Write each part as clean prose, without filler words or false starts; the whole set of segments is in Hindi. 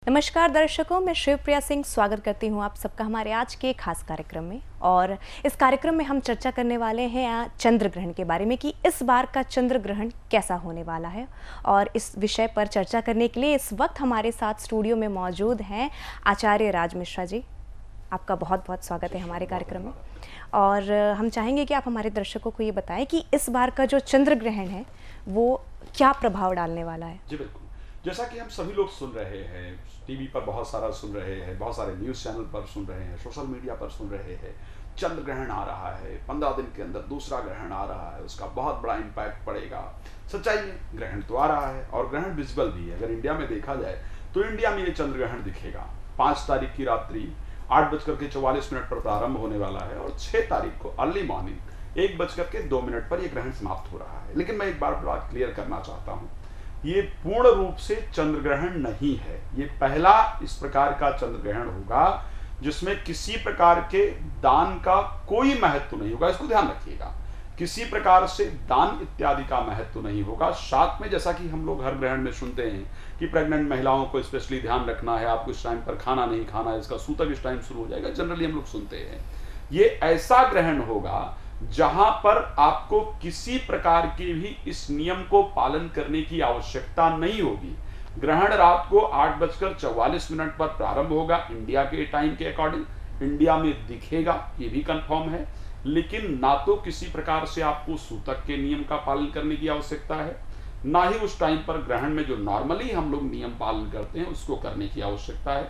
नमस्कार दर्शकों, मैं शिवप्रिया सिंह स्वागत करती हूं आप सबका हमारे आज के खास कार्यक्रम में। और इस कार्यक्रम में हम चर्चा करने वाले हैं चंद्र ग्रहण के बारे में कि इस बार का चंद्र ग्रहण कैसा होने वाला है। और इस विषय पर चर्चा करने के लिए इस वक्त हमारे साथ स्टूडियो में मौजूद हैं आचार्य राज मिश्रा जी। आपका बहुत बहुत स्वागत है हमारे कार्यक्रम में। और हम चाहेंगे कि आप हमारे दर्शकों को ये बताएं कि इस बार का जो चंद्र ग्रहण है वो क्या प्रभाव डालने वाला है। जी बिल्कुल, जैसा कि हम सभी लोग सुन रहे हैं, टीवी पर बहुत सारा सुन रहे हैं, बहुत सारे न्यूज़ चैनल पर सुन रहे हैं, सोशल मीडिया पर सुन रहे हैं, चंद्र ग्रहण आ रहा है, 15 दिन के अंदर दूसरा ग्रहण आ रहा है, उसका बहुत बड़ा इम्पैक्ट पड़ेगा। सच्चाई में ग्रहण तो आ रहा है और ग्रहण विजिबल भी है। अगर इंडिया में देखा जाए तो इंडिया में ये चंद्र ग्रहण दिखेगा। 5 तारीख की रात्रि 8:44 पर प्रारंभ होने वाला है और 6 तारीख को अर्ली मॉर्निंग 1:02 पर यह ग्रहण समाप्त हो रहा है। लेकिन मैं एक बार बात क्लियर करना चाहता हूँ, ये पूर्ण रूप से चंद्र ग्रहण नहीं है। ये पहला इस प्रकार का चंद्र ग्रहण होगा जिसमें किसी प्रकार के दान का कोई महत्व नहीं होगा। इसको ध्यान रखिएगा, किसी प्रकार से दान इत्यादि का महत्व नहीं होगा। साथ में जैसा कि हम लोग हर ग्रहण में सुनते हैं कि प्रेग्नेंट महिलाओं को स्पेशली ध्यान रखना है, आपको इस टाइम पर खाना नहीं खाना है, इसका सूतक इस टाइम शुरू हो जाएगा, जनरली हम लोग सुनते हैं। ये ऐसा ग्रहण होगा जहां पर आपको किसी प्रकार के भी इस नियम को पालन करने की आवश्यकता नहीं होगी। ग्रहण रात को 8:44 पर प्रारंभ होगा इंडिया के टाइम के अकॉर्डिंग, इंडिया में दिखेगा, ये भी कंफर्म है। लेकिन ना तो किसी प्रकार से आपको सूतक के नियम का पालन करने की आवश्यकता है, ना ही उस टाइम पर ग्रहण में जो नॉर्मली हम लोग नियम पालन करते हैं उसको करने की आवश्यकता है।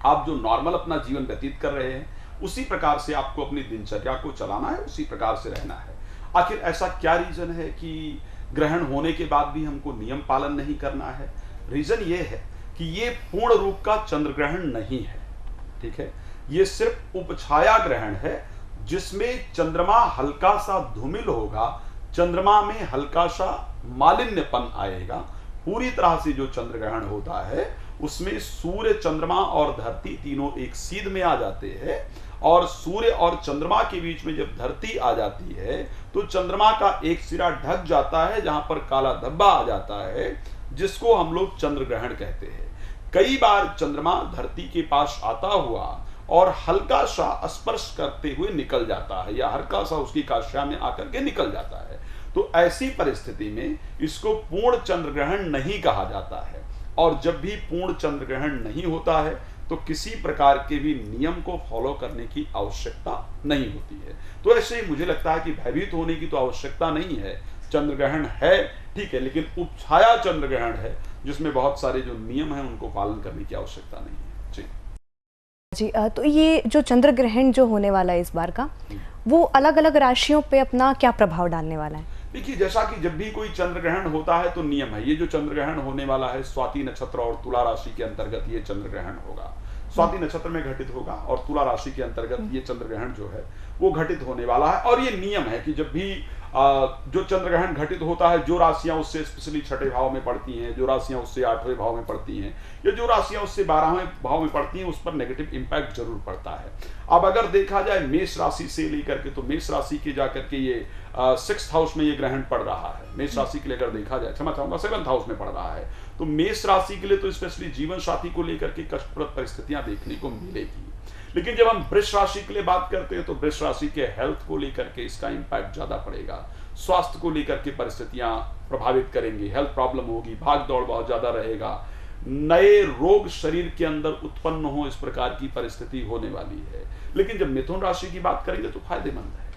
आप जो नॉर्मल अपना जीवन व्यतीत कर रहे हैं उसी प्रकार से आपको अपनी दिनचर्या को चलाना है, उसी प्रकार से रहना है। आखिर ऐसा क्या रीजन है कि ग्रहण होने के बाद भी हमको नियम पालन नहीं करना है? रीजन ये है कि ये पूर्ण रूप का चंद्र ग्रहण नहीं है, ठीक है। ये सिर्फ उपछाया ग्रहण है जिसमें चंद्रमा हल्का सा धूमिल होगा, चंद्रमा में हल्का सा मालिन्यपन आएगा। पूरी तरह से जो चंद्र ग्रहण होता है उसमें सूर्य, चंद्रमा और धरती तीनों एक सीध में आ जाते हैं। और सूर्य और चंद्रमा के बीच में जब धरती आ जाती है तो चंद्रमा का एक सिरा ढक जाता है, जहां पर काला धब्बा आ जाता है, जिसको हम लोग चंद्र ग्रहण कहते हैं। कई बार चंद्रमा धरती के पास आता हुआ और हल्का सा स्पर्श करते हुए निकल जाता है, या हल्का सा उसकी काष्ठा में आकर के निकल जाता है। तो ऐसी परिस्थिति में इसको पूर्ण चंद्र ग्रहण नहीं कहा जाता है। और जब भी पूर्ण चंद्र ग्रहण नहीं होता है तो किसी प्रकार के भी नियम को फॉलो करने की आवश्यकता नहीं होती है। तो ऐसे ही मुझे लगता है कि भयभीत होने की तो आवश्यकता नहीं है। चंद्र ग्रहण है, ठीक है, लेकिन उपछाया चंद्र ग्रहण है जिसमें बहुत सारे जो नियम हैं उनको पालन करने की आवश्यकता नहीं है। जी, तो ये जो चंद्र ग्रहण जो होने वाला है इस बार का, वो अलग अलग राशियों पे अपना क्या प्रभाव डालने वाला है? देखिए, जैसा कि जब भी कोई चंद्र ग्रहण होता है तो नियम है। ये जो चंद्र ग्रहण होने वाला है स्वाति नक्षत्र और तुला राशि के अंतर्गत ये चंद्र ग्रहण होगा। स्वाति नक्षत्र में घटित होगा और तुला राशि के अंतर्गत ये चंद्र ग्रहण जो है वो घटित होने वाला है। और ये नियम है कि जब भी जो चंद्र ग्रहण घटित होता है, जो राशियां उससे स्पेशली 6ठे भाव में पड़ती हैं, जो राशियां उससे 8वें भाव में पड़ती हैं, या जो राशियां उससे 12वें भाव में पड़ती हैं, उस पर नेगेटिव इंपैक्ट जरूर पड़ता है। अब अगर देखा जाए मेष राशि से लेकर के, तो मेष राशि के जाकर के ये 6th हाउस में ये ग्रहण पड़ रहा है। मेष राशि के लिए अगर देखा जाए, क्षमा चाहूंगा, 7th हाउस में पड़ रहा है। तो मेष राशि के लिए तो स्पेशली जीवन साथी को लेकर के कष्टप्रद परिस्थितियां देखने को मिलेगी। लेकिन जब हम वृष राशि के लिए बात करते हैं तो वृष राशि के हेल्थ को लेकर के इसका इंपैक्ट ज्यादा पड़ेगा। स्वास्थ्य को लेकर के परिस्थितियां प्रभावित करेंगी, हेल्थ प्रॉब्लम होगी, भाग दौड़ बहुत ज्यादा रहेगा, नए रोग शरीर के अंदर उत्पन्न हो, इस प्रकार की परिस्थिति होने वाली है। लेकिन जब मिथुन राशि की बात करेंगे तो फायदेमंद है।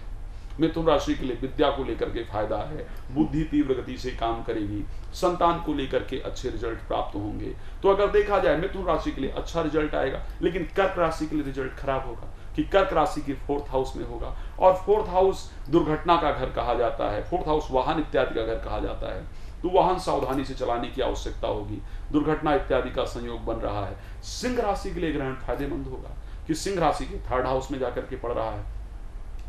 मिथुन राशि के लिए विद्या को लेकर के फायदा है, बुद्धि तीव्र गति से काम करेगी, संतान को लेकर के अच्छे रिजल्ट प्राप्त होंगे। तो अगर देखा जाए मिथुन राशि के लिए अच्छा रिजल्ट आएगा। लेकिन कर्क राशि के लिए रिजल्ट खराब होगा कि कर्क राशि की 4th हाउस में होगा, और 4th हाउस दुर्घटना का घर कहा जाता है, 4th हाउस वाहन इत्यादि का घर कहा जाता है। तो वाहन सावधानी से चलाने की आवश्यकता होगी, दुर्घटना इत्यादि का संयोग बन रहा है। सिंह राशि के लिए ग्रहण फायदेमंद होगा कि सिंह राशि के 3rd हाउस में जाकर के पड़ रहा है।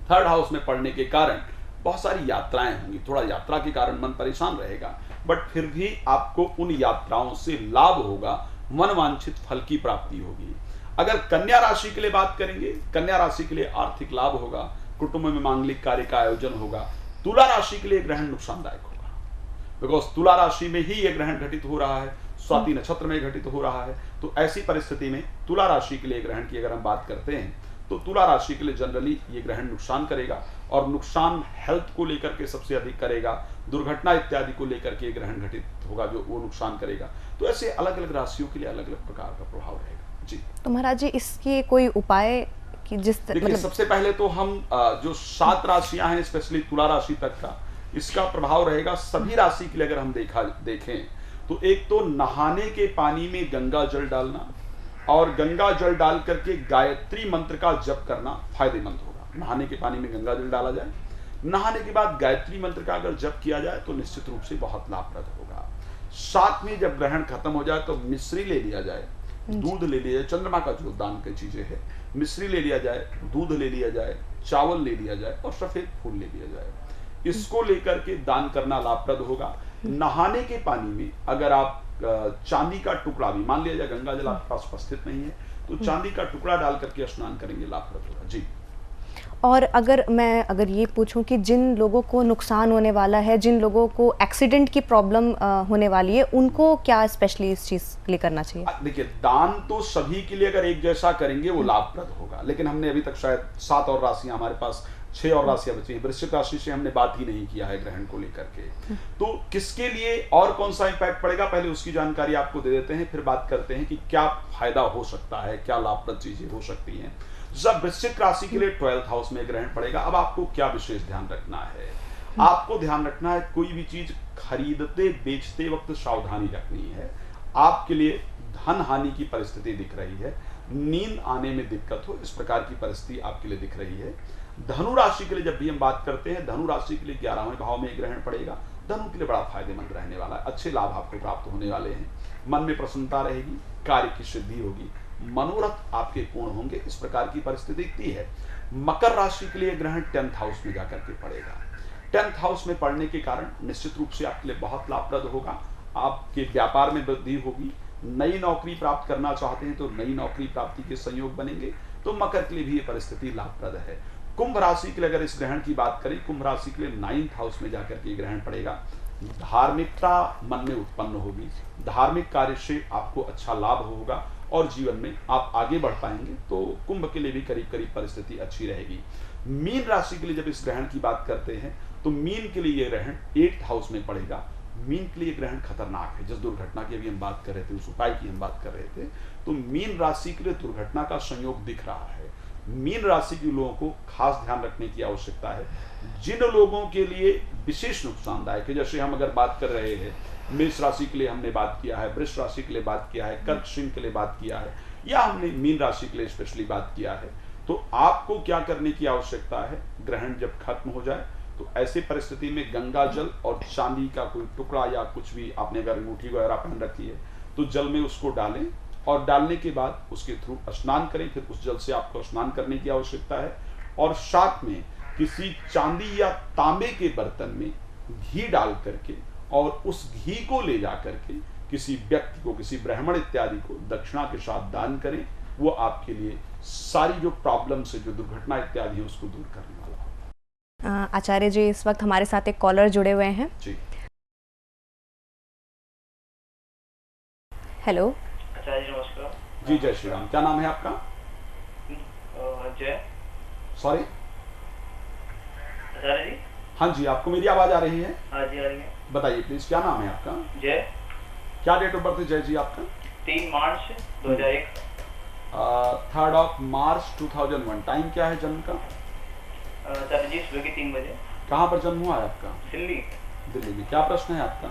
3rd हाउस में पड़ने के कारण बहुत सारी यात्राएं होंगी, थोड़ा यात्रा के कारण मन परेशान रहेगा, बट फिर भी आपको उन यात्राओं से लाभ होगा, मनवांछित फल की प्राप्ति होगी। अगर कन्या राशि के लिए बात करेंगे, कन्या राशि के लिए आर्थिक लाभ होगा, कुटुंब में मांगलिक कार्य का आयोजन होगा। तुला राशि के लिए ग्रहण नुकसानदायक होगा, बिकॉज तुला राशि में ही यह ग्रहण घटित हो रहा है। स्वाति नक्षत्र में घटित हो रहा है। तो ऐसी परिस्थिति में तुला राशि के लिए ग्रहण की अगर हम बात करते हैं तो तुला राशि के लिए जनरली ये ग्रहण नुकसान करेगा, और नुकसान हेल्थ को लेकर के सबसे अधिक करेगा, दुर्घटना इत्यादि को लेकर के ग्रहण घटित होगा जो वो नुकसान करेगा। तो ऐसे अलग अलग राशियों के लिए अलग अलग प्रकार का प्रभाव रहेगा। जी तो महाराज जी, इसके कोई उपाय कि जिस देखिए, सबसे पहले तो हम जो 7 राशियां हैं, स्पेशली तुला राशि तक का इसका प्रभाव रहेगा सभी राशि के लिए। अगर हम देखें तो एक तो नहाने के पानी में गंगा जल डालना, और गंगा जल डाल करके गायत्री मंत्र का जप करना फायदेमंद होगा। नहाने के पानी में गंगा जल डाला जाए, नहाने के बाद गायत्री मंत्र का अगर जप किया जाए तो निश्चित रूप से बहुत लाभप्रद होगा। साथ में जब ग्रहण खत्म हो जाए तो मिश्री ले लिया जाए, दूध ले लिया जाए, चंद्रमा का जो दान की चीजें है, मिश्री ले लिया जाए, दूध ले लिया जाए, चावल ले लिया जाए और सफेद फूल ले लिया जाए। इसको लेकर के दान करना लाभप्रद होगा। नहाने के पानी में अगर आप चांदी का टुकड़ा भी, मान लिया जाए गंगा जल आपके पास उपस्थित नहीं है, तो चांदी का टुकड़ा डाल करके स्नान करेंगे, लाभप्रद होगा। जी और अगर ये पूछूं कि जिन लोगों को नुकसान होने वाला है, जिन लोगों को एक्सीडेंट की प्रॉब्लम होने वाली है, उनको क्या स्पेशली इस चीज के लिए करना चाहिए? देखिए, दान तो सभी के लिए अगर एक जैसा करेंगे वो लाभप्रद होगा, लेकिन हमने अभी तक शायद 7 और राशियां, हमारे पास 6 और राशियां बची हैं। वृश्चिक राशि से हमने बात ही नहीं किया है ग्रहण को लेकर के। तो किसके लिए और कौन सा इंपैक्ट पड़ेगा, पहले उसकी जानकारी आपको दे देते हैं, फिर बात करते हैं कि क्या फायदा हो सकता है, क्या लाभप्रद चीजें हो सकती हैं। जब वृश्चिक राशि के लिए 12th हाउस में ग्रहण पड़ेगा, अब आपको क्या विशेष ध्यान रखना है? आपको ध्यान रखना है कोई भी चीज खरीदते बेचते वक्त सावधानी रखनी है। आपके लिए धन हानि की परिस्थिति दिख रही है, नींद आने में दिक्कत हो, इस प्रकार की परिस्थिति आपके लिए दिख रही है। धनु राशि के लिए जब भी हम बात करते हैं, धनु राशि के लिए 11वें भाव में ग्रहण पड़ेगा। धनु के लिए बड़ा फायदेमंद रहने वाला है, अच्छे लाभ आपको प्राप्त होने वाले हैं, मन में प्रसन्नता रहेगी, कार्य की सिद्धि होगी, मनोरथ आपके पूर्ण होंगे, इस प्रकार की परिस्थिति दिखती है। मकर राशि के लिए ग्रहण 10th हाउस में जाकर के पड़ेगा। 10th हाउस में पड़ने के कारण निश्चित रूप से आपके लिए बहुत लाभप्रद होगा। आपके व्यापार में वृद्धि होगी, नई नौकरी प्राप्त करना चाहते हैं तो नई नौकरी प्राप्ति के संयोग बनेंगे, तो मकर के लिए भी ये परिस्थिति लाभप्रद है। कुंभ राशि के लिए अगर इस ग्रहण की बात करें, कुंभ राशि के लिए 9th हाउस में जाकर के ग्रहण पड़ेगा। धार्मिकता मन में उत्पन्न होगी, धार्मिक कार्य से आपको अच्छा लाभ होगा और जीवन में आप आगे बढ़ पाएंगे, तो कुंभ के लिए भी करीब करीब परिस्थिति अच्छी रहेगी। मीन राशि के लिए जब इस ग्रहण की बात करते हैं तो मीन के लिए यह ग्रहण 8th हाउस में पड़ेगा। मीन के लिए ग्रहण खतरनाक है, जिस दुर्घटना की अभी हम बात कर रहे थे, उस उपाय की हम बात कर रहे थे, तो मीन राशि के लिए दुर्घटना का संयोग दिख रहा है। मीन राशि के लोगों को खास ध्यान रखने की आवश्यकता है। जिन लोगों के लिए विशेष नुकसानदायक है, जैसे हम अगर बात कर रहे हैं मेष राशि के लिए हमने बात किया है, वृष राशि के लिए बात किया है, कर्क सिंह के लिए बात किया है, या हमने मीन राशि के लिए स्पेशली बात किया है, तो आपको क्या करने की आवश्यकता है? ग्रहण जब खत्म हो जाए तो ऐसी परिस्थिति में गंगा जल और चांदी का कोई टुकड़ा या कुछ भी, आपने अगर अंगूठी वगैरह पहन रखी है तो जल में उसको डालें, और डालने के बाद उसके थ्रू स्नान करें। फिर उस जल से आपको स्नान करने की आवश्यकता है, और साथ में किसी चांदी या तांबे के बर्तन में घी डाल करके और उस घी को ले जा करके किसी व्यक्ति को, किसी ब्राह्मण इत्यादि को दक्षिणा के साथ दान करें। वो आपके लिए सारी जो प्रॉब्लम्स है, जो दुर्घटना इत्यादि है, उसको दूर करने वाला होगा। आचार्य जी, इस वक्त हमारे साथ एक कॉलर जुड़े हुए हैं। जी, हेलो आचार्य जी नमस्कार। जी जय श्री राम। क्या नाम है आपका? जय। सॉरी, आचार्य जी। हाँ जी, आपको मेरी आवाज आ रही है? हाँ जी आ रही है। बताइए प्लीज, क्या नाम है आपका? जय। क्या डेट ऑफ बर्थ है जय जी आपका? 3 मार्च 2001। 3rd मार्च 2001। टाइम क्या है जन्म का? आचार्य जी सुबह के 3 बजे। कहाँ पर जन्म हुआ है आपका? दिल्ली। दिल्ली में। क्या प्रश्न है आपका?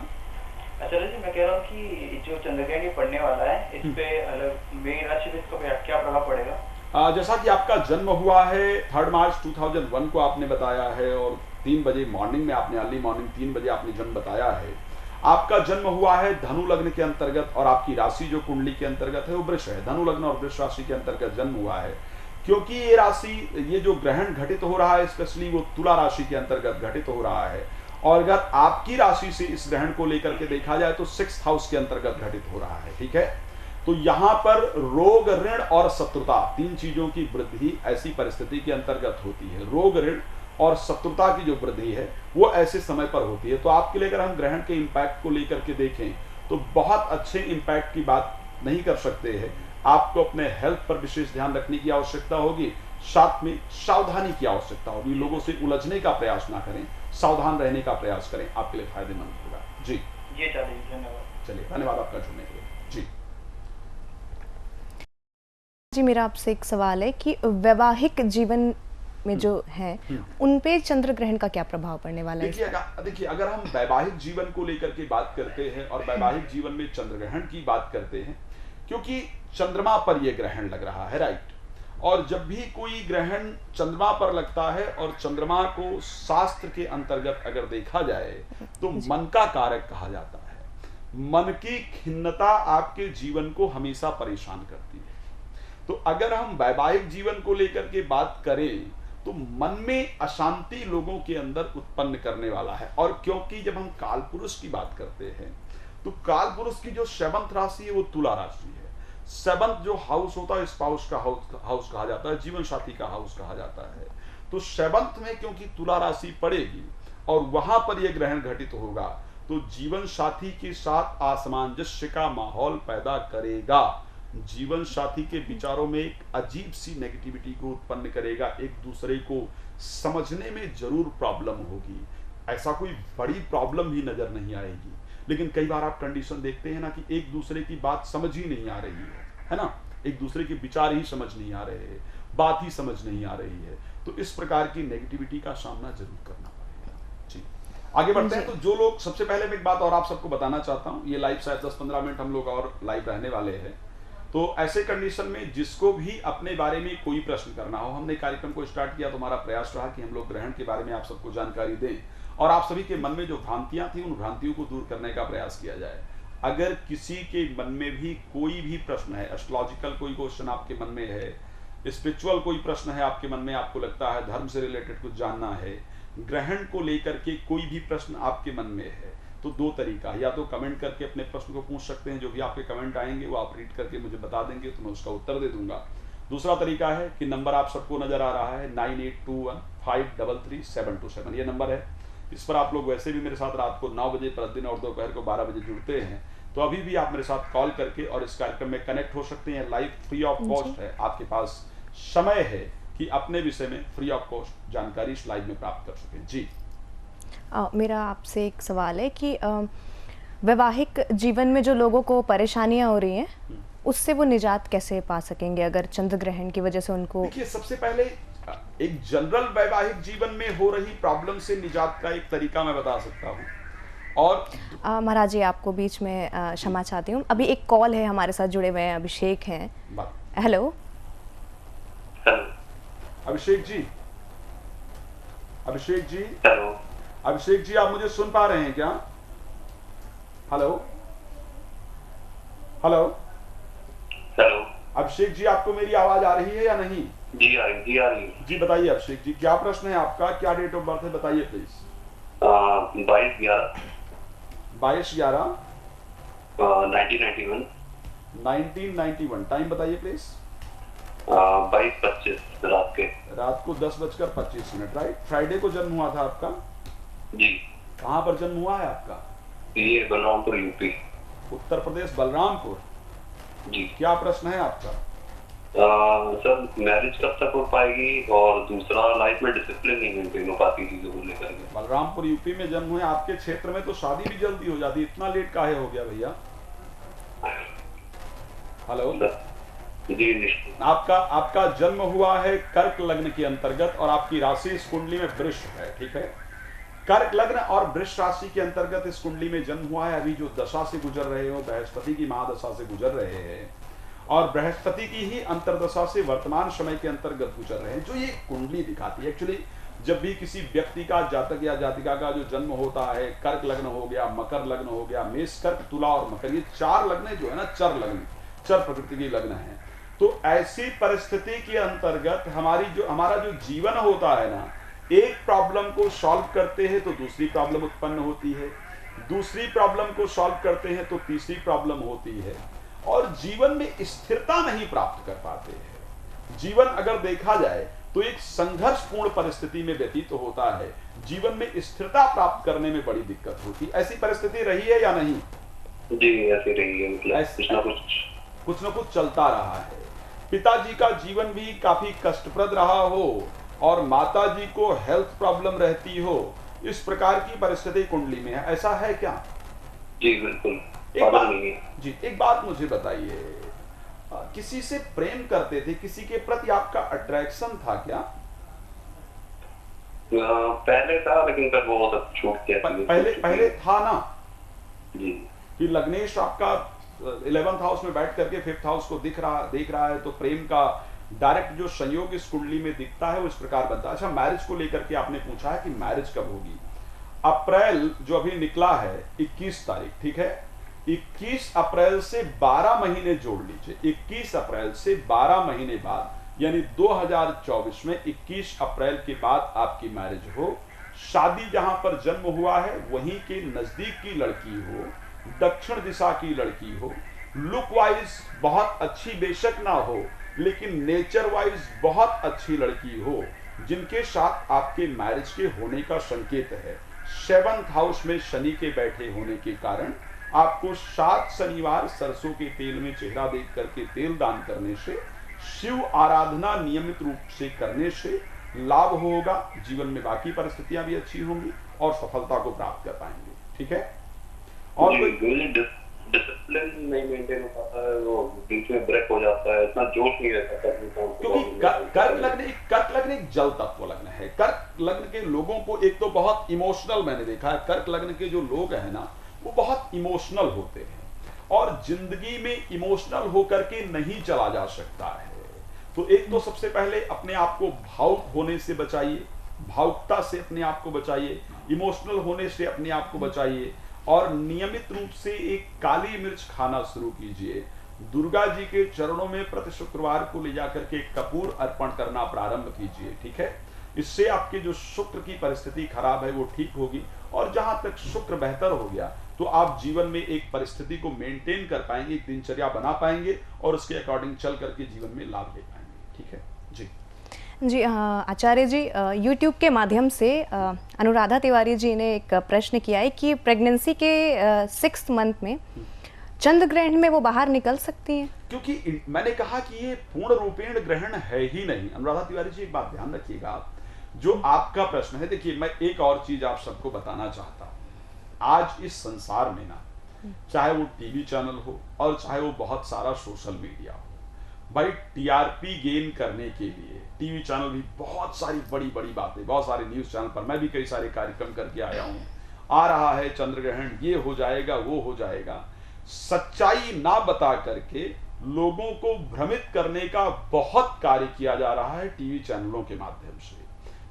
आचार्य जी मैं कह रहा हूँ कि जो चंद्रग्रहण ये पड़ने वाला है, इस पे अलग मेरी राशि पे इसका क्या प्रभाव पड़ेगा? जैसा कि आपका जन्म हुआ है 3rd मार्च 2001 को आपने बताया है, और 3 बजे मॉर्निंग में आपने, अर्ली मॉर्निंग 3 बजे आपने जन्म बताया है। आपका जन्म हुआ है धनु लग्न के अंतर्गत, और आपकी राशि जो कुंडली के अंतर्गत है वो वृष है। धनु लग्न और वृष राशि के अंतर्गत जन्म हुआ है। क्योंकि ये राशि, ये जो ग्रहण घटित हो रहा है स्पेशली वो तुला राशि के अंतर्गत घटित हो रहा है, और अगर आपकी राशि से इस ग्रहण को लेकर के देखा जाए तो 6th हाउस के अंतर्गत घटित हो रहा है। ठीक है, तो यहां पर रोग, ऋण और शत्रुता, 3 चीजों की वृद्धि ऐसी परिस्थिति के अंतर्गत होती है। रोग, ऋण और शत्रुता की जो वृद्धि है वो ऐसे समय पर होती है। तो आपके लिए अगर हम ग्रहण के इम्पैक्ट को लेकर के देखें तो बहुत अच्छे इम्पैक्ट की बात नहीं कर सकते हैं। आपको अपने हेल्थ पर विशेष ध्यान रखने की आवश्यकता होगी, साथ में सावधानी की आवश्यकता होगी। लोगों से उलझने का प्रयास ना करें, सावधान रहने का प्रयास करें, आपके लिए फायदेमंद होगा। जी ये चलिए, धन्यवाद। चलिए, धन्यवाद आपका जुड़ने के लिए। जी जी, मेरा आपसे एक सवाल है कि वैवाहिक जीवन में जो है उन पे चंद्र ग्रहण का क्या प्रभाव पड़ने वाला है? देखिए, अगर हम वैवाहिक जीवन को लेकर के बात करते हैं और वैवाहिक जीवन में चंद्र ग्रहण की बात करते हैं, क्योंकि चंद्रमा पर यह ग्रहण लग रहा है, राइट। और जब भी कोई ग्रहण चंद्रमा पर लगता है, और चंद्रमा को शास्त्र के अंतर्गत अगर देखा जाए तो मन का कारक कहा जाता है। मन की खिन्नता आपके जीवन को हमेशा परेशान करती है। तो अगर हम वैवाहिक जीवन को लेकर के बात करें तो मन में अशांति लोगों के अंदर उत्पन्न करने वाला है। और क्योंकि जब हम काल पुरुष की बात करते हैं तो काल पुरुष की जो 7th राशि है वो तुला राशि है। 7th जो हाउस होता है स्पाउस का हाउस कहा जाता है, जीवन साथी का हाउस कहा जाता है। तो 7th में क्योंकि तुला राशि पड़ेगी और वहां पर यह ग्रहण घटित होगा तो जीवन साथी के साथ असमंजस्य का माहौल पैदा करेगा। जीवन साथी के विचारों में एक अजीब सी नेगेटिविटी को उत्पन्न करेगा। एक दूसरे को समझने में जरूर प्रॉब्लम होगी, ऐसा कोई बड़ी प्रॉब्लम ही नजर नहीं आएगी, लेकिन कई बार आप कंडीशन देखते हैं ना कि एक दूसरे की बात समझ ही नहीं आ रही है ना, एक दूसरे के विचार ही समझ नहीं आ रहे हैं, बात ही समझ नहीं आ रही है। तो इस प्रकार की नेगेटिविटी का सामना जरूर करना पड़ेगा। जी आगे बढ़ते हैं। तो जो लोग, सबसे पहले मैं एक बात और आप सबको बताना चाहता हूँ, ये लाइव शायद 10-15 मिनट हम लोग और लाइव रहने वाले हैं। तो ऐसे कंडीशन में जिसको भी अपने बारे में कोई प्रश्न करना हो, हमने कार्यक्रम को स्टार्ट किया तो हमारा प्रयास रहा कि हम लोग ग्रहण के बारे में आप सबको जानकारी दें और आप सभी के मन में जो भ्रांतियां थी उन भ्रांतियों को दूर करने का प्रयास किया जाए। अगर किसी के मन में भी कोई भी प्रश्न है, एस्ट्रोलॉजिकल कोई क्वेश्चन आपके मन में है, स्पिरिचुअल कोई प्रश्न है आपके मन में, आपको लगता है धर्म से रिलेटेड कुछ जानना है, ग्रहण को लेकर के कोई भी प्रश्न आपके मन में है, तो 2 तरीका, या तो कमेंट करके अपने प्रश्न को पूछ सकते हैं, जो भी आपके कमेंट आएंगे वो आप रीड करके मुझे बता देंगे तो मैं उसका उत्तर दे दूंगा। दूसरा तरीका है कि नंबर आप सबको नजर आ रहा है 9821533727, ये नंबर है। इस पर आप लोग वैसे भी मेरे साथ रात को 9 बजे प्रतिदिन और दोपहर को 12 बजे जुड़ते हैं, तो अभी भी आप मेरे साथ कॉल करके और इस कार्यक्रम में कनेक्ट हो सकते हैं। लाइव फ्री ऑफ कॉस्ट है, आपके पास समय है कि अपने विषय में फ्री ऑफ कॉस्ट जानकारी इस लाइव में प्राप्त कर सकें। जी मेरा आपसे एक सवाल है कि वैवाहिक जीवन में जो लोगों को परेशानियां हो रही हैं उससे वो निजात कैसे पा सकेंगे अगर चंद्र ग्रहण की वजह से उनको? देखिए, सबसे पहले एक जनरल वैवाहिक जीवन में हो रही प्रॉब्लम से निजात का एक तरीका मैं बता सकता हूँ। और महाराज जी, आपको बीच में क्षमा चाहती हूँ, अभी एक कॉल है, हमारे साथ जुड़े हुए हैं, अभिषेक हैं। हेलो अभिषेक जी, अभिषेक जी, हेलो अभिषेक जी, आप मुझे सुन पा रहे हैं क्या? Hello hello hello Abhishek ji, आपको मेरी आवाज आ रही है या नहीं? जी आ रही। जी बताइए अभिषेक जी, क्या प्रश्न है आपका, क्या डेट ऑफ बर्थ है, बताइए प्लीज। 22/11 1991। टाइम बताइए प्लीज। 22:25 रात को 10:25, राइट। फ्राइडे को जन्म हुआ था आपका? जी। कहाँ पर जन्म हुआ है आपका? ये बलरामपुर, यूपी। उत्तर प्रदेश, बलरामपुर। जी। क्या प्रश्न है आपका? सर, मैरिज कब तक हो पाएगी, और दूसरा लाइफ में डिसिप्लिन नहीं मेंटेन हो पाती चीजों को लेकर के। बलरामपुर यूपी में जन्म हुए, आपके क्षेत्र में तो शादी भी जल्दी हो जाती, इतना लेट काहे हो गया भैया? हेलो जी। आपका जन्म हुआ है कर्क लग्न के अंतर्गत और आपकी राशि इस कुंडली में वृष है, ठीक है। कर्क लग्न और वृष राशि के अंतर्गत इस कुंडली में जन्म हुआ है। अभी जो दशा से गुजर रहे हो, बृहस्पति की महादशा से गुजर रहे हैं और बृहस्पति की ही अंतरदशा से वर्तमान समय के अंतर्गत गुजर रहे हैं। जो ये कुंडली दिखाती है, एक्चुअली जब भी किसी व्यक्ति का, जातक या जातिका का जो जन्म होता है, कर्क लग्न हो गया, मकर लग्न हो गया, मेष, कर्क, तुला और मकर, ये 4 लग्न जो है ना, चर लग्न, चर प्रकृति की लग्न है। तो ऐसी परिस्थिति के अंतर्गत हमारा जो जीवन होता है ना, एक प्रॉब्लम को सॉल्व करते हैं तो दूसरी प्रॉब्लम उत्पन्न होती है, दूसरी प्रॉब्लम को सॉल्व करते हैं तो तीसरी प्रॉब्लम होती है, और जीवन में स्थिरता नहीं प्राप्त कर पाते हैं। जीवन अगर देखा जाए तो एक संघर्षपूर्ण परिस्थिति में व्यतीत होता है। जीवन में स्थिरता प्राप्त करने में बड़ी दिक्कत होती है। ऐसी परिस्थिति रही है या नहीं? जी ऐसे रही है, मतलब कुछ ना कुछ चलता रहा है। पिताजी का जीवन भी काफी कष्टप्रद रहा हो और माताजी को हेल्थ प्रॉब्लम रहती हो, इस प्रकार की परिस्थिति कुंडली में है, ऐसा है क्या? जी बिल्कुल। एक बात मुझे बताइए, किसी से प्रेम करते थे, किसी के प्रति आपका अट्रैक्शन था क्या? पहले था, लेकिन फिर वो सब छूट गया। पहले था ना जी। कि लग्नेश आपका 11th हाउस में बैठ करके 5th हाउस को देख रहा है, तो प्रेम का डायरेक्ट जो संयोग इस कुंडली में दिखता है वो इस प्रकार बनता है। अच्छा, मैरिज को लेकर के आपने पूछा है कि मैरिज कब होगी। अप्रैल जो अभी निकला है 21 तारीख, ठीक है, 21 अप्रैल से 12 महीने जोड़ लीजिए, 21 अप्रैल से 12 महीने बाद यानी 2024 में 21 अप्रैल के बाद आपकी मैरिज हो। शादी जहां पर जन्म हुआ है वहीं के नजदीक की लड़की हो, दक्षिण दिशा की लड़की हो, लुक वाइज बहुत अच्छी बेशक ना हो लेकिन नेचर वाइज बहुत अच्छी लड़की हो, जिनके साथ आपके मैरिज के होने का संकेत है। 7th हाउस में शनि के बैठे होने के कारण आपको 7 शनिवार सरसों के तेल में चेहरा देख करके तेल दान करने से, शिव आराधना नियमित रूप से करने से लाभ होगा। जीवन में बाकी परिस्थितियां भी अच्छी होंगी और सफलता को प्राप्त कर पाएंगे, ठीक है। और डिसिप्लिन नहीं मेंटेन हो पाता है, वो बीच में ब्रेक हो जाता है, इतना जोश नहीं रहता क्योंकि कर्क लग्न एक जल तत्व लग्न है। कर्क लग्न के लोगों को एक तो बहुत इमोशनल, मैंने देखा है कर्क लग्न के जो लोग हैं ना वो बहुत इमोशनल होते हैं और जिंदगी में इमोशनल होकर के नहीं चला जा सकता है। तो एक तो सबसे पहले अपने आप को भावुक होने से बचाइए, भावुकता से अपने आप को बचाइए, इमोशनल होने से अपने आप को बचाइए और नियमित रूप से एक काली मिर्च खाना शुरू कीजिए। दुर्गा जी के चरणों में प्रति शुक्रवार को ले जाकर के कपूर अर्पण करना प्रारंभ कीजिए, ठीक है। इससे आपके जो शुक्र की परिस्थिति खराब है वो ठीक होगी और जहां तक शुक्र बेहतर हो गया तो आप जीवन में एक परिस्थिति को मेंटेन कर पाएंगे, एक दिनचर्या बना पाएंगे और उसके अकॉर्डिंग चल करके जीवन में लाभ ले पाएंगे, ठीक है जी। जी आचार्य जी, YouTube के माध्यम से अनुराधा तिवारी जी ने एक प्रश्न किया है कि प्रेगनेंसी के 6th मंथ में चंद्र ग्रहण में वो बाहर निकल सकती हैं? क्योंकि मैंने कहा कि ये पूर्ण रूपेण ग्रहण है ही नहीं। अनुराधा तिवारी जी एक बात ध्यान रखिएगा, आप जो आपका प्रश्न है, देखिए मैं एक और चीज आप सबको बताना चाहता हूँ। आज इस संसार में ना, चाहे वो टीवी चैनल हो और चाहे वो बहुत सारा सोशल मीडिया हो, भाई टीआरपी गेन करने के लिए टीवी चैनल भी बहुत सारी बड़ी बड़ी बातें, बहुत सारे न्यूज चैनल पर मैं भी कई सारे कार्यक्रम करके आया हूँ, आ रहा है चंद्र ग्रहण, ये हो जाएगा वो हो जाएगा, सच्चाई ना बता करके लोगों को भ्रमित करने का बहुत कार्य किया जा रहा है टीवी चैनलों के माध्यम से।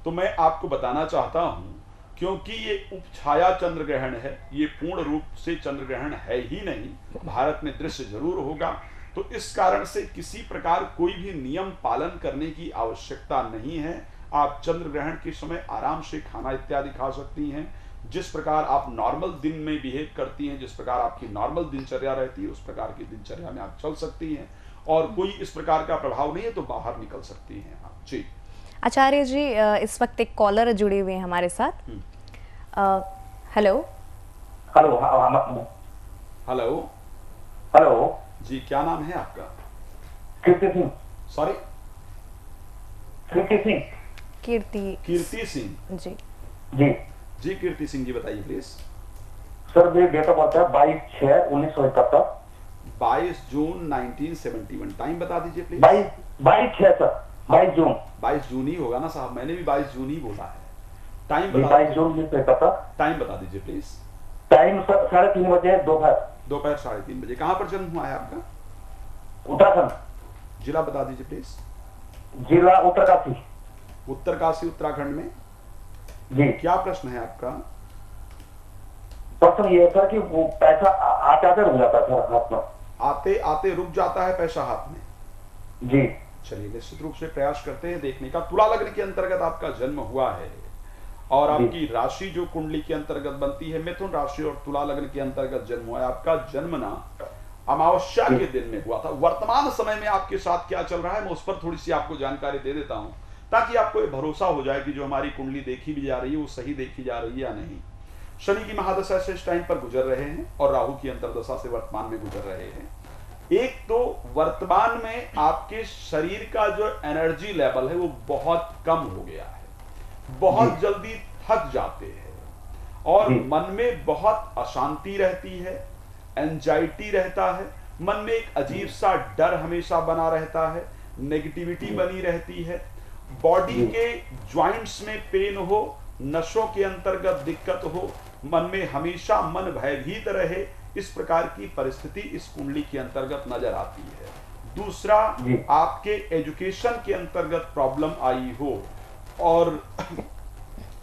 तो मैं आपको बताना चाहता हूं, क्योंकि ये उपछाया चंद्र ग्रहण है, ये पूर्ण रूप से चंद्र ग्रहण है ही नहीं, भारत में दृश्य जरूर होगा, तो इस कारण से किसी प्रकार कोई भी नियम पालन करने की आवश्यकता नहीं है। आप चंद्र ग्रहण के समय आराम से खाना इत्यादि खा सकती हैं, जिस प्रकार आप नॉर्मल दिन में बिहेव करती हैं, जिस प्रकार आपकी नॉर्मल दिनचर्या रहती है उस प्रकार की दिनचर्या में आप चल सकती हैं और कोई इस प्रकार का प्रभाव नहीं है, तो बाहर निकल सकती हैं आप जी। आचार्य जी, इस वक्त एक कॉलर जुड़े हुए हैं हमारे साथ। हेलो हेलो हेलो हेलो जी, क्या नाम है आपका? कीर्ति सिंह। सॉरी, कीर्ति सिंह। कीर्ति सिंह जी जी जी। कीर्ति सिंह जी बताइए प्लीज। सर मेरी डेट ऑफ बर्थ है 22/6/1971। 22 जून 1971। टाइम बता दीजिए प्लीज। 22/6 सर, 22 जून। 22 जून ही होगा ना साहब, मैंने भी 22 जून ही बोला है। टाइम 22 जून में पता। टाइम बता दीजिए प्लीज। टाइम सर 3:30 बजे दोपहर 3:30 बजे। कहाँ पर जन्म हुआ है आपका? उत्तराखंड। जिला बता दीजिए प्लीज। जिला उत्तरकाशी। उत्तरकाशी उत्तराखंड में जी। क्या प्रश्न है आपका? प्रश्न ये सर कि वो पैसा आते आते रुक जाता है सर हाथ में। आते आते रुक जाता है पैसा हाथ में? जी। चलिए निश्चित रूप से प्रयास करते हैं देखने का। तुला लग्न के अंतर्गत आपका जन्म हुआ है और आपकी राशि जो कुंडली के अंतर्गत बनती है मिथुन राशि और तुला लग्न के अंतर्गत जन्म हुआ है। आपका जन्म ना अमावस्या के दिन में हुआ था। वर्तमान समय में आपके साथ क्या चल रहा है मैं उस पर थोड़ी सी आपको जानकारी दे देता हूं, ताकि आपको ये भरोसा हो जाए कि जो हमारी कुंडली देखी भी जा रही है वो सही देखी जा रही है या नहीं। शनि की महादशा से इस टाइम पर गुजर रहे हैं और राहु की अंतर्दशा से वर्तमान में गुजर रहे हैं। एक तो वर्तमान में आपके शरीर का जो एनर्जी लेवल है वो बहुत कम हो गया है, बहुत जल्दी थक जाते हैं और मन में बहुत अशांति रहती है, एंजाइटी रहता है, मन में एक अजीब सा डर हमेशा बना रहता है, नेगेटिविटी बनी रहती है, बॉडी के जॉइंट्स में पेन हो, नसों के अंतर्गत दिक्कत हो, मन में हमेशा मन भयभीत रहे, इस प्रकार की परिस्थिति इस कुंडली के अंतर्गत नजर आती है। दूसरा, आपके एजुकेशन के अंतर्गत प्रॉब्लम आई हो और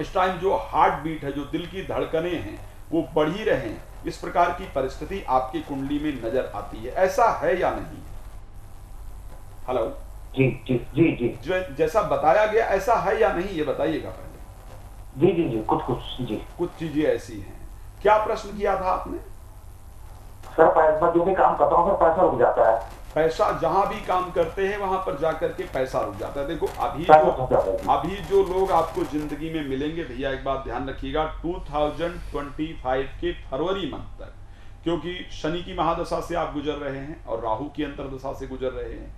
इस टाइम जो हार्ट बीट है, जो दिल की धड़कनें हैं वो बढ़ी रहें, इस प्रकार की परिस्थिति आपकी कुंडली में नजर आती है। ऐसा है या नहीं? हेलो जी जी जी जी जैसा बताया गया ऐसा है या नहीं, ये बताइएगा पहले। जी जी जी कुछ चीजें ऐसी हैं। क्या प्रश्न किया था आपने? सर पैसा जो भी काम करता हूँ सर पैसा रुक जाता है। पैसा जहां भी काम करते हैं वहां पर जाकर के पैसा रुक जाता है। देखो अभी जो लोग आपको जिंदगी में मिलेंगे, भैया एक बात ध्यान रखिएगा, 2025 के फरवरी मंथ तक, क्योंकि शनि की महादशा से आप गुजर रहे हैं और राहु की अंतर्दशा से गुजर रहे हैं,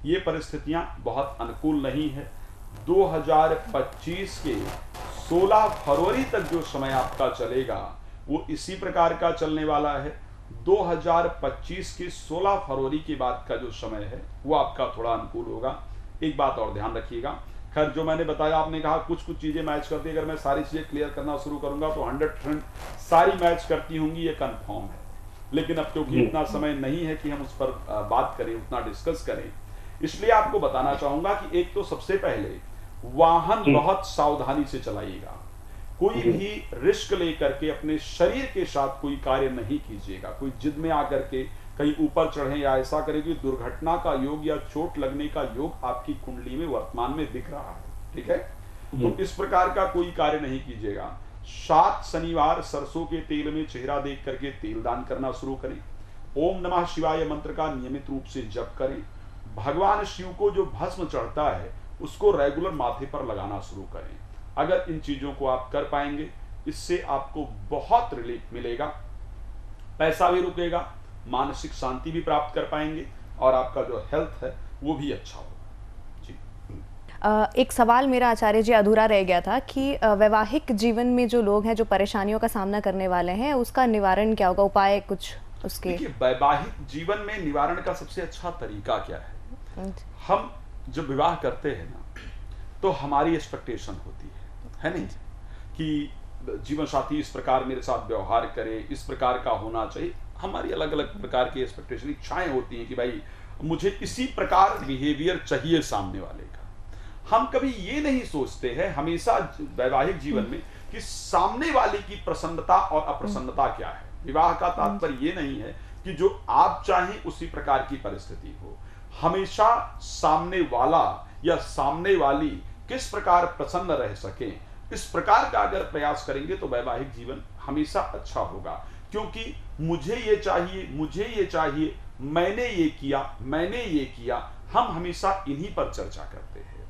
ये परिस्थितियां बहुत अनुकूल नहीं है। 2025 के 16 फरवरी तक जो समय आपका चलेगा वो इसी प्रकार का चलने वाला है। 2025 के 16 फरवरी के बाद का जो समय है वो आपका थोड़ा अनुकूल होगा। एक बात और ध्यान रखिएगा, खैर जो मैंने बताया, आपने कहा कुछ चीजें मैच करती है, अगर मैं सारी चीजें क्लियर करना शुरू करूंगा तो 100% सारी मैच करती होंगी, ये कंफर्म है। लेकिन अब क्योंकि इतना समय नहीं है कि हम उस पर बात करें, उतना डिस्कस करें, इसलिए आपको बताना चाहूंगा कि एक तो सबसे पहले वाहन बहुत सावधानी से चलाइएगा। कोई भी रिस्क लेकर के अपने शरीर के साथ कोई कार्य नहीं कीजिएगा। कोई जिद में आकर के कहीं ऊपर चढ़े या ऐसा करें कि दुर्घटना का योग या चोट लगने का योग आपकी कुंडली में वर्तमान में दिख रहा है, ठीक है? तो इस प्रकार का कोई कार्य नहीं कीजिएगा। 7 शनिवार सरसों के तेल में चेहरा देख करके तेल दान करना शुरू करें। ओम नमः शिवाय मंत्र का नियमित रूप से जप करें। भगवान शिव को जो भस्म चढ़ता है उसको रेगुलर माथे पर लगाना शुरू करें। अगर इन चीजों को आप कर पाएंगे, इससे आपको बहुत रिलीफ मिलेगा, पैसा भी रुकेगा, मानसिक शांति भी प्राप्त कर पाएंगे और आपका जो हेल्थ है वो भी अच्छा होगा। जी। एक सवाल मेरा आचार्य जी अधूरा रह गया था कि वैवाहिक जीवन में जो लोग हैं, जो परेशानियों का सामना करने वाले हैं, उसका निवारण क्या होगा, उपाय कुछ उसके? देखिए, वैवाहिक जीवन में निवारण का सबसे अच्छा तरीका क्या है? हम जब विवाह करते हैं ना, तो हमारी एक्सपेक्टेशन होती है नहीं, कि जीवन साथी इस प्रकार मेरे साथ व्यवहार करे, इस प्रकार का होना चाहिए। हमारी अलग अलग प्रकार की एक्सपेक्टेशन, इच्छाएं होती हैं कि भाई मुझे इसी प्रकार बिहेवियर चाहिए सामने वाले का। हम कभी ये नहीं सोचते हैं हमेशा वैवाहिक जीवन में कि सामने वाले की प्रसन्नता और अप्रसन्नता क्या है। विवाह का तात्पर्य ये नहीं है कि जो आप चाहें उसी प्रकार की परिस्थिति हो। हमेशा सामने वाला या सामने वाली किस प्रकार प्रसन्न रह सके, इस प्रकार का अगर प्रयास करेंगे तो वैवाहिक जीवन हमेशा अच्छा होगा। क्योंकि मुझे ये चाहिए, मैंने ये किया, हम हमेशा इन्हीं पर चर्चा करते हैं।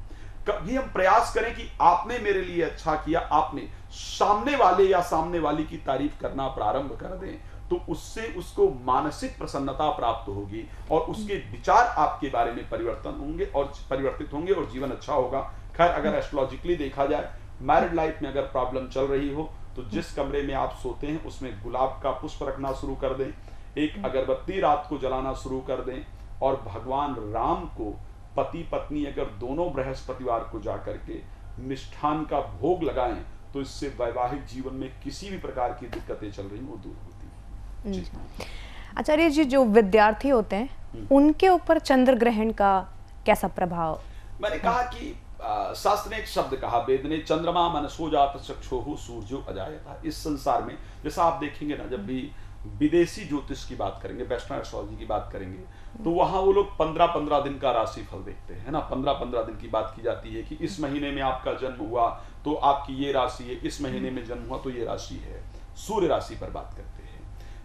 कभी हम प्रयास करें कि आपने मेरे लिए अच्छा किया, आपने सामने वाले या सामने वाली की तारीफ करना प्रारंभ कर दें, तो उससे उसको मानसिक प्रसन्नता प्राप्त होगी और उसके विचार आपके बारे में परिवर्तित होंगे और जीवन अच्छा होगा। खैर, अगर एस्ट्रोलॉजिकली देखा जाए, मैरिड लाइफ में अगर प्रॉब्लम चल रही हो तो जिस कमरे में आप सोते हैं उसमें गुलाब का पुष्प रखना शुरू कर दें, एक अगरबत्ती रात को जलाना शुरू कर दें और भगवान राम को पति पत्नी अगर दोनों बृहस्पतिवार को जाकर के मिष्ठान का भोग लगाएं तो इससे वैवाहिक जीवन में किसी भी प्रकार की दिक्कतें चल रही वो दूर होती है। आचार्य जी, जो विद्यार्थी होते हैं उनके ऊपर चंद्र ग्रहण का कैसा प्रभाव? मैंने कहा कि शास्त्र ने एक शब्द कहा, वेद ने, चंद्रमा मनसो जात चक्षुः सूर्यो अजायत। इस संसार में जैसा आप देखेंगे ना, जब भी विदेशी ज्योतिष की बात करेंगे, वेस्टर्न एस्ट्रोलॉजी की बात करेंगे, तो वहां वो लोग 15-15 दिन का राशि फल देखते हैं ना। 15-15 दिन की बात की जाती है कि इस महीने में आपका जन्म हुआ तो आपकी ये राशि है, इस महीने में जन्म हुआ तो ये राशि है, सूर्य राशि पर बात करते हैं।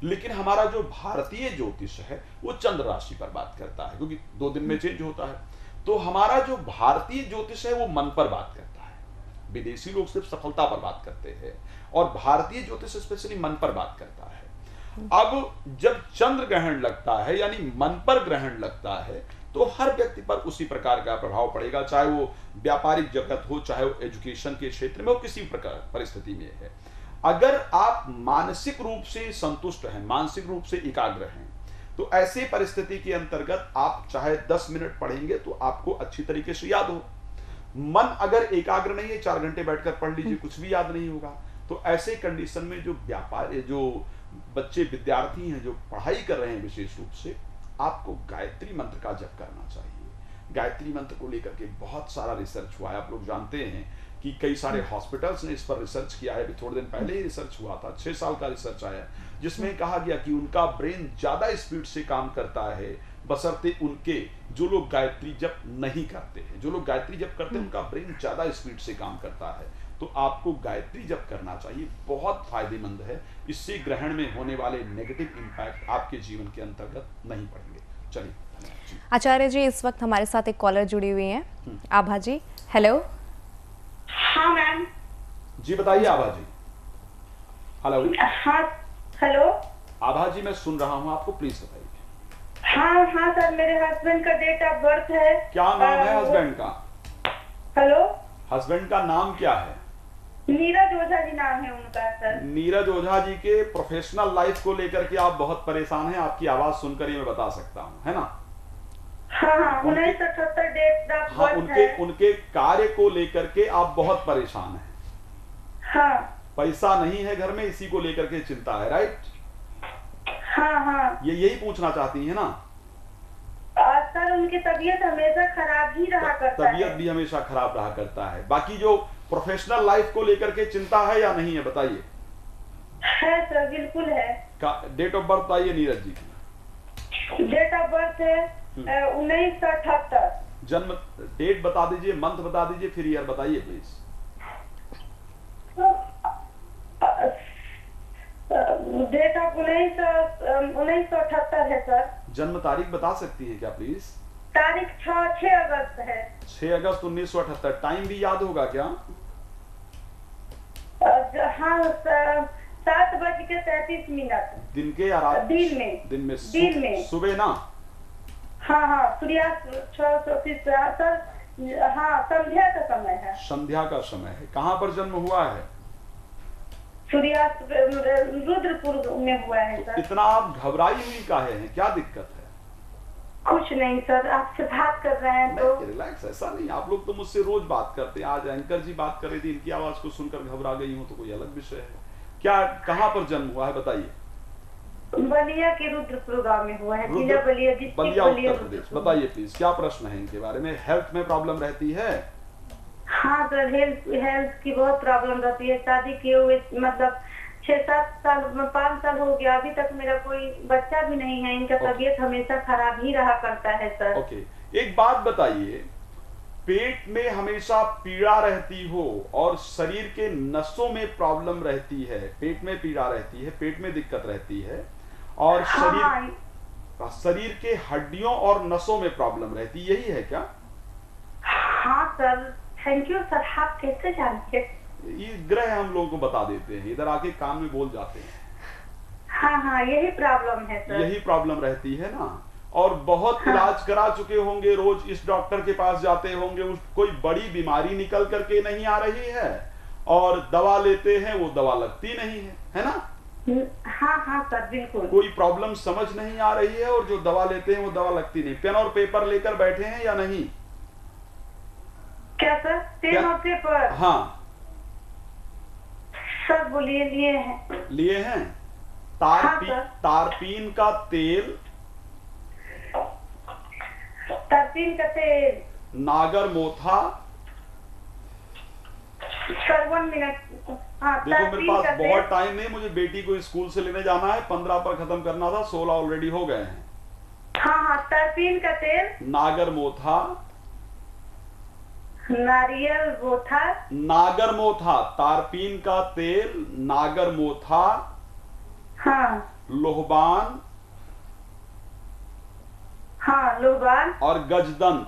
लेकिन हमारा जो भारतीय ज्योतिष है वो चंद्र राशि पर बात करता है, क्योंकि 2 दिन में चेंज होता है। तो हमारा जो भारतीय ज्योतिष है वो मन पर बात करता है। विदेशी लोग सिर्फ सफलता पर बात करते हैं और भारतीय ज्योतिष स्पेशली मन पर बात करता है। अब जब चंद्र ग्रहण लगता है यानी मन पर ग्रहण लगता है तो हर व्यक्ति पर उसी प्रकार का प्रभाव पड़ेगा, चाहे वो व्यापारिक जगत हो, चाहे वो एजुकेशन के क्षेत्र में हो, किसी प्रकार परिस्थिति में है। अगर आप मानसिक रूप से संतुष्ट हैं, मानसिक रूप से एकाग्र हैं, तो ऐसे परिस्थिति के अंतर्गत आप चाहे 10 मिनट पढ़ेंगे तो आपको अच्छी तरीके से याद हो। मन अगर एकाग्र नहीं है, 4 घंटे बैठकर पढ़ लीजिए, कुछ भी याद नहीं होगा। तो ऐसे कंडीशन में जो बच्चे विद्यार्थी हैं जो पढ़ाई कर रहे हैं, विशेष रूप से आपको गायत्री मंत्र का जप करना चाहिए। गायत्री मंत्र को लेकर के बहुत सारा रिसर्च हुआ है। आप लोग जानते हैं कि कई सारे हॉस्पिटल्स ने इस पर रिसर्च किया है। अभी थोड़े दिन पहले ही रिसर्च हुआ था, 6 साल का रिसर्च आया, जिसमें कहा गया कि उनका ब्रेन ज्यादा स्पीड से काम करता है बशर्ते उनके जो लोग गायत्री जप नहीं करते हैं। जो लोग गायत्री जप करते हैं उनका ब्रेन ज्यादा स्पीड से काम करता है। तो आपको गायत्री जप करना चाहिए, बहुत फायदेमंद है। इससे ग्रहण में होने वाले नेगेटिव इंपैक्ट आपके जीवन के अंतर्गत नहीं पड़ेंगे। चलिए आचार्य जी, इस वक्त हमारे साथ एक कॉलर जुड़ी हुई हैं, आभा जी। हेलो। हाँ मैम जी बताइए आभा जी। हेलो। हाँ हेलो। आभा जी मैं सुन रहा हूँ आपको, प्लीज बताइए। हाँ हाँ सर, मेरे हस्बैंड का डेट ऑफ बर्थ है। क्या नाम है हस्बैंड का? हेलो। हस्बैंड का नाम क्या है? नीरज ओझा जी नाम है उनका सर। नीरज ओझा जी के प्रोफेशनल लाइफ को लेकर के आप बहुत परेशान हैं, आपकी आवाज सुनकर ही मैं बता सकता हूँ, है ना? हाँ हाँ 1978 डेट ऑफ हाँ, बर्थ है। उनके कार्य को लेकर के आप बहुत परेशान हैं। हाँ। पैसा नहीं है घर में, इसी को लेकर के चिंता है, राइट? हाँ हाँ। ये यही पूछना चाहती है ना? सर उनकी तबीयत हमेशा खराब ही रहा करता है। तबीयत भी हमेशा खराब रहा करता है। बाकी जो प्रोफेशनल लाइफ को लेकर के चिंता है या नहीं है, बताइए। है सर, बिल्कुल है। डेट ऑफ बर्थ बताइए नीरज जी की। डेट ऑफ बर्थ है 1978। जन्म डेट बता दीजिए, मंथ बता दीजिए, फिर ईयर बताइए प्लीज। डेट ऑफ 1978 है सर। जन्म तारीख बता सकती हैं क्या प्लीज? तारीख 6 अगस्त है। 6 अगस्त 1978। टाइम भी याद होगा क्या? हाँ 7:33। दिन के या रात? दिन में। दिन में सुबह ना? हाँ हाँ सूर्यास्त 6:30 सर। हाँ संध्या का समय है। संध्या का समय है। कहाँ पर जन्म हुआ है? सूर्यास्त रुद्रपुर में हुआ है सर। इतना आप घबराई हुई काहे हैं, क्या दिक्कत है? कुछ नहीं सर, आपसे बात कर रहे हैं तो रिलैक्स। ऐसा नहीं, आप लोग तो मुझसे रोज बात करते हैं। आज एंकर जी बात कर रही थी, इनकी आवाज को सुनकर घबरा गई हूँ तो कोई अलग विषय है। क्या कहाँ पर जन्म हुआ है बताइए? बलिया के रुद्रपुर गांव में हुआ है। जिला बलिया, बलिया उत्तर प्रदेश। बताइए प्लीज क्या प्रश्न है इनके बारे में? हेल्थ में प्रॉब्लम रहती है? हाँ सर, हेल्थ की बहुत प्रॉब्लम रहती है। शादी किए हुए मतलब 6-7 साल 5 साल हो गया, अभी तक मेरा कोई बच्चा भी नहीं है। इनका तबीयत हमेशा खराब ही रहा करता है सर। ओके, एक बात बताइए, पेट में हमेशा पीड़ा रहती हो और शरीर के नसों में प्रॉब्लम रहती है, पेट में पीड़ा रहती है, पेट में दिक्कत रहती है और शरीर के हड्डियों और नसों में प्रॉब्लम रहती, यही है क्या? हाँ सर, थैंक यू सर। आप कैसे जानते? ये ग्रह हम लोगों को बता देते हैं, इधर आके काम में बोल जाते हैं। हाँ हाँ यही प्रॉब्लम है सर। यही प्रॉब्लम रहती है ना? और बहुत इलाज करा चुके होंगे, रोज इस डॉक्टर के पास जाते होंगे, कोई बड़ी बीमारी निकल करके नहीं आ रही है और दवा लेते हैं वो दवा लगती नहीं है ना? हाँ हाँ सर बिल्कुल। कोई प्रॉब्लम समझ नहीं आ रही है और जो दवा लेते हैं वो दवा लगती नहीं। पेन और पेपर लेकर बैठे हैं या नहीं? क्या सर? पेन और पेपर? हाँ सर बोलिए। लिए हैं। लिए हैं। तारपीन का तेल, तारपीन का तेल, नागर मोथा। Sir 1 minute. हाँ, देखो मेरे पास बहुत टाइम नहीं, मुझे बेटी को स्कूल से लेने जाना है, 15 पर खत्म करना था, 16 ऑलरेडी हो गए हैं। हाँ हाँ तारपीन का तेल, नागर मोथा, नारियल मोथा, नागर मोथा, तारपीन का तेल, नागर मोथा, हाँ लोहबान, हाँ लोहबान और गजदंत।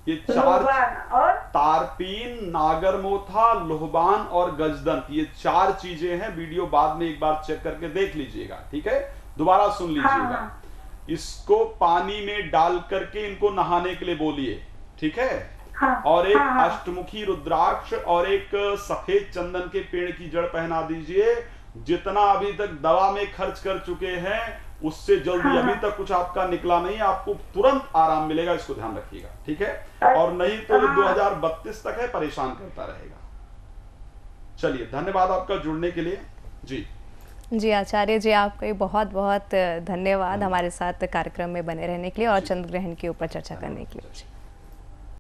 ये 4 लोहबान और तारपीन, नागरमोथा, लोहबान और गजदंत, ये 4 चीजें हैं। वीडियो बाद में एक बार चेक करके देख लीजिएगा, ठीक है, दोबारा सुन लीजिएगा। हाँ। इसको पानी में डाल करके इनको नहाने के लिए बोलिए, ठीक है। हाँ, और एक हाँ, हाँ। अष्टमुखी रुद्राक्ष और एक सफेद चंदन के पेड़ की जड़ पहना दीजिए। जितना अभी तक दवा में खर्च कर चुके हैं उससे जल्दी, हाँ, अभी तक कुछ आपका निकला नहीं, आपको तुरंत आराम मिलेगा, इसको ध्यान रखिएगा, ठीक है। और नहीं तो ये 2032 तक है, परेशान करता रहेगा। चलिए, धन्यवाद आपका जुड़ने के लिए। जी आचार्य जी, आपका बहुत बहुत धन्यवाद हमारे साथ कार्यक्रम में बने रहने के लिए और चंद्र ग्रहण के ऊपर चर्चा करने के लिए।